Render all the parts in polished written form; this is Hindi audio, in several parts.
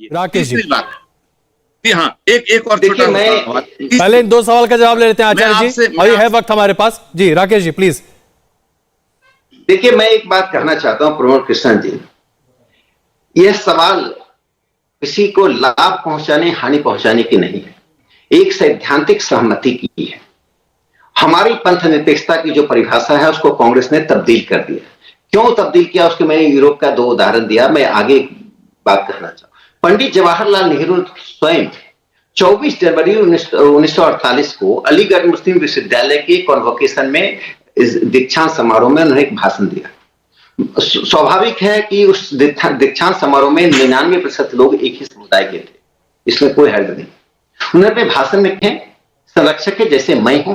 लिए। राकेश जी, तीसरी बात, जी हाँ, एक और देखिए, छोटा मैं सवाल। पहले इन दो सवाल का जवाब ले लेते हैं आचार्य जी, अभी है वक्त हमारे पास। जी राकेश जी प्लीज। देखिए, मैं एक बात कहना चाहता हूं प्रमोद कृष्णन जी, यह सवाल किसी को लाभ पहुंचाने हानि पहुंचाने की नहीं है, एक सैद्धांतिक सहमति की है। हमारी पंथ निरपेक्षता की जो परिभाषा है उसको कांग्रेस ने तब्दील कर दिया। क्यों तब्दील किया, उसके मैंने यूरोप का 2 उदाहरण दिया। मैं आगे एक बात कहना चाहूँ। पंडित जवाहरलाल नेहरू स्वयं 24 जनवरी 1948 को अलीगढ़ मुस्लिम विश्वविद्यालय के कॉन्वोकेशन में दीक्षांत समारोह में उन्होंने एक भाषण दिया। स्वाभाविक है कि उस दीक्षांत समारोह में 99% लोग एक ही समुदाय के थे, इसमें कोई हर्ज नहीं। उन्होंने अपने भाषण में कहे, संरक्षक के जैसे मैं हूं,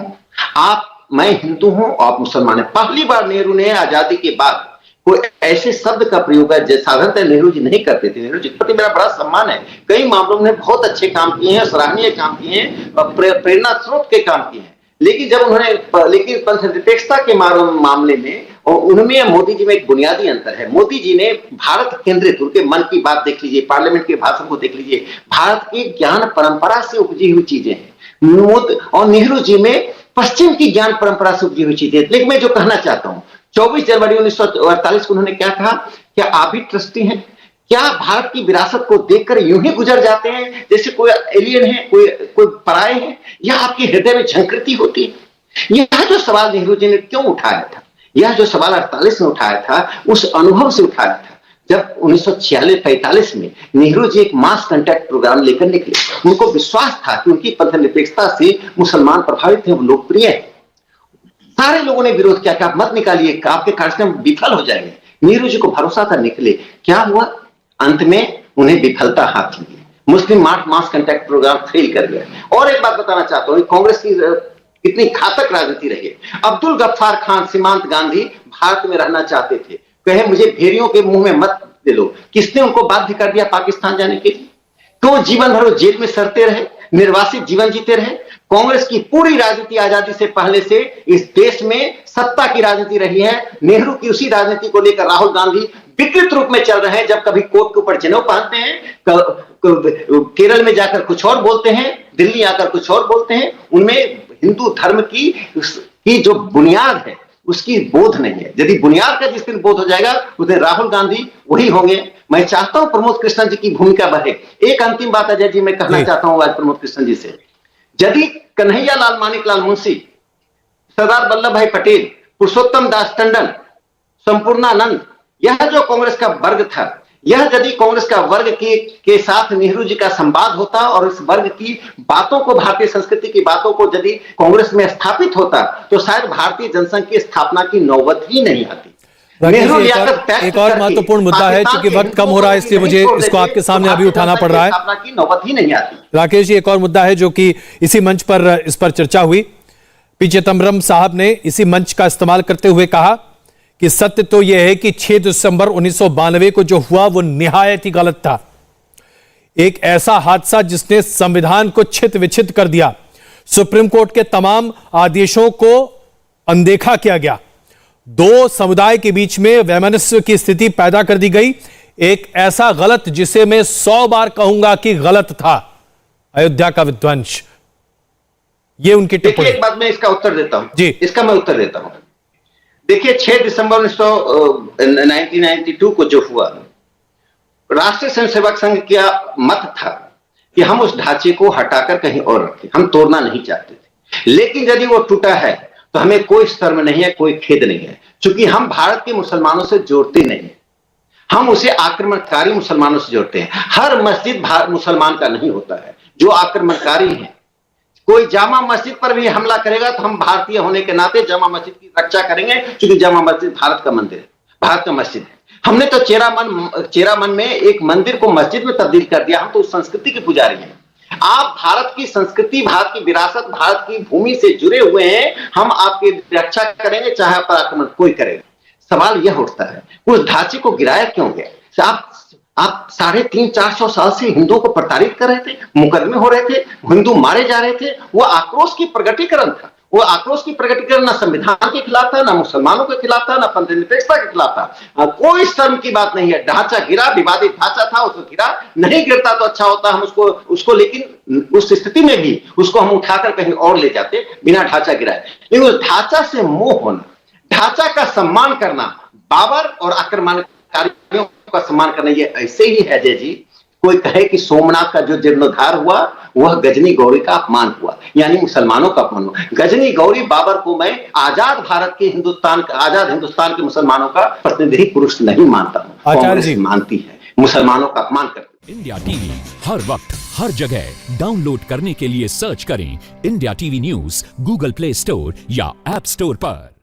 मैं हिंदू हूं, आप मुसलमान हैं। पहली बार नेहरू ने आजादी के बाद कोई ऐसे शब्द का प्रयोग है, साधारणतः नेहरू जी नहीं करते थे। नेहरू जी के प्रति मेरा बड़ा सम्मान है, कई मामलों में बहुत अच्छे काम किए हैं, सराहनीय काम किए हैं, प्रेरणा स्रोत के काम किए हैं। लेकिन जब उन्होंने पंथ निरपेक्षता के मामले में, और उनमें मोदी जी में एक बुनियादी अंतर है। मोदी जी ने भारत केंद्रित, उनके मन की बात देख लीजिए, पार्लियामेंट के भाषण को देख लीजिए, भारत की ज्ञान परंपरा से उपजी हुई चीजें हैं। और नेहरू जी में पश्चिम की ज्ञान परंपरा से उपजी हुई चीजें। लेकिन मैं जो कहना चाहता हूं, 24 जनवरी 1948 को उन्होंने क्या कहा, क्या आप भी ट्रस्टी हैं? क्या भारत की विरासत को देखकर यूं ही गुजर जाते हैं जैसे कोई एलियन है, कोई पराये हैं, या आपके हृदय में झंकृति होती है? यह जो सवाल नेहरू जी ने क्यों उठाया था, यह जो सवाल 48 में उठाया था, उस अनुभव से उठाया था जब 1946-45 में नेहरू जी एक मास कांटेक्ट प्रोग्राम लेकर निकले। उनको विश्वास था कि उनकी पंथ निरपेक्षता से मुसलमान प्रभावित थे, वो लोकप्रिय है। सारे लोगों ने विरोध किया कि आप मत निकालिए, आपके कार्यक्रम विफल हो जाएंगे। नेहरू जी को भरोसा था, निकले। क्या हुआ? अंत में उन्हें विफलता हाथ लगी, मुस्लिम मास कांटेक्ट प्रोग्राम फेल कर गया। और एक बात बताना चाहता हूं, कांग्रेस की कितनी घातक राजनीति रही है। अब्दुल गफ्फार खान, सीमांत गांधी भारत में रहना चाहते थे, कहे मुझे भेड़ियों के मुंह में मत दे लो। किसने उनको बाध्य कर दिया पाकिस्तान जाने के लिए? क्यों जीवन भर जेल में सड़ते रहे, निर्वासित जीवन जीते रहे? कांग्रेस की पूरी राजनीति आजादी से पहले से इस देश में सत्ता की राजनीति रही है। नेहरू की उसी राजनीति को लेकर राहुल गांधी विकृत रूप में चल रहे हैं। जब कभी कोट के ऊपर जनेऊ पहनते हैं, केरल में जाकर कुछ और बोलते हैं, दिल्ली आकर कुछ और बोलते हैं। उनमें हिंदू धर्म की जो बुनियाद है उसकी बोध नहीं है। यदि बुनियाद का जिस दिन बोध हो जाएगा उस दिन राहुल गांधी वही होंगे। मैं चाहता हूं प्रमोद कृष्णन जी की भूमिका बढ़े। एक अंतिम बात अजय जी मैं कहना चाहता हूं आज प्रमोद कृष्णन जी से, यदि कन्हैया लाल मानिकलाल मुंशी, सरदार वल्लभ भाई पटेल, पुरुषोत्तम दास टंडन, संपूर्णानंद, यह जो कांग्रेस का वर्ग था, यह यदि कांग्रेस का वर्ग के साथ नेहरू जी का संवाद होता और इस वर्ग की बातों को, भारतीय संस्कृति की बातों को यदि कांग्रेस में स्थापित होता, तो शायद भारतीय जनसंघ की स्थापना की नौबत ही नहीं आती। एक और महत्वपूर्ण मुद्दा है, क्योंकि वक्त कम हो रहा है इसलिए मुझे इसको आपके सामने अभी उठाना पड़ रहा है। स्थापना की नौबत ही नहीं आती। राकेश जी, एक और मुद्दा है जो कि इसी मंच पर इस पर चर्चा हुई। पी चिदंबरम साहब ने इसी मंच का इस्तेमाल करते हुए कहा कि सत्य तो यह है कि 6 दिसंबर 1992 को जो हुआ वो निहायत ही गलत था। एक ऐसा हादसा जिसने संविधान को छित विछित कर दिया। सुप्रीम कोर्ट के तमाम आदेशों को अनदेखा किया गया। 2 समुदाय के बीच में वैमनस्य की स्थिति पैदा कर दी गई। एक ऐसा गलत जिसे मैं 100 बार कहूंगा कि गलत था, अयोध्या का विध्वंस। ये उनकी टिप्पणी। एक बात मैं इसका उत्तर देता हूं जी, इसका मैं उत्तर देता हूं। देखिए, 6 दिसंबर 1992 को जो हुआ, राष्ट्रीय स्वयंसेवक संघ का मत था कि हम उस ढांचे को हटाकर कहीं और रखें, हम तोड़ना नहीं चाहते थे। लेकिन यदि वो टूटा है तो हमें कोई शर्म नहीं है, कोई खेद नहीं है, क्योंकि हम भारत के मुसलमानों से जोड़ते नहीं है, हम उसे आक्रमणकारी मुसलमानों से जोड़ते हैं। हर मस्जिद मुसलमान का नहीं होता है। जो आक्रमणकारी है, कोई जामा मस्जिद पर भी हमला करेगा तो हम भारतीय होने के नाते जामा मस्जिद की रक्षा करेंगे, क्योंकि जामा मस्जिद भारत का मंदिर है, भारत का मस्जिद है। हमने तो चेरामन में एक मंदिर को मस्जिद में तब्दील कर दिया। हम तो उस संस्कृति के पुजारी हैं। आप भारत की संस्कृति, भारत की विरासत, भारत की भूमि से जुड़े हुए हैं। हम आपकी रक्षा करेंगे चाहे आप पर आक्रमण कोई करेगा। सवाल यह उठता है उस ढांचे को गिराया क्यों गया? आप 350-400 साल से हिंदुओं को प्रताड़ित कर रहे थे, मुकदमे हो रहे थे, हिंदू मारे जा रहे थे। वो आक्रोश की प्रगटीकरण था, वो आक्रोश की प्रकटीकरण ना संविधान के खिलाफ था, ना मुसलमानों के खिलाफ था, ना पंथनिरपेक्षता के खिलाफ था। कोई शर्म की बात नहीं है। ढांचा गिरा, विवादित ढांचा था, उसको गिरा, नहीं गिरता तो अच्छा होता, हम उसको लेकिन उस स्थिति में भी उसको हम उठाकर कहीं और ले जाते बिना ढांचा गिराए। लेकिन उस ढांचा से मोह होना, ढांचा का सम्मान करना, बाबर और आक्रमणकारियों का सम्मान करना, ये ऐसे ही है जय जी कोई कहे कि सोमनाथ का जो जीर्णोद्धार हुआ वह गजनी गौरी का अपमान हुआ, यानी मुसलमानों का अपमान हुआ। गजनी गौरी बाबर को मैं आजाद भारत के आजाद हिंदुस्तान के मुसलमानों का प्रतिनिधि पुरुष नहीं मानता हूं। कांग्रेस मानती है, मुसलमानों का अपमान करती है। इंडिया टीवी हर वक्त हर जगह डाउनलोड करने के लिए सर्च करें India TV news Google play store या ऐप स्टोर पर।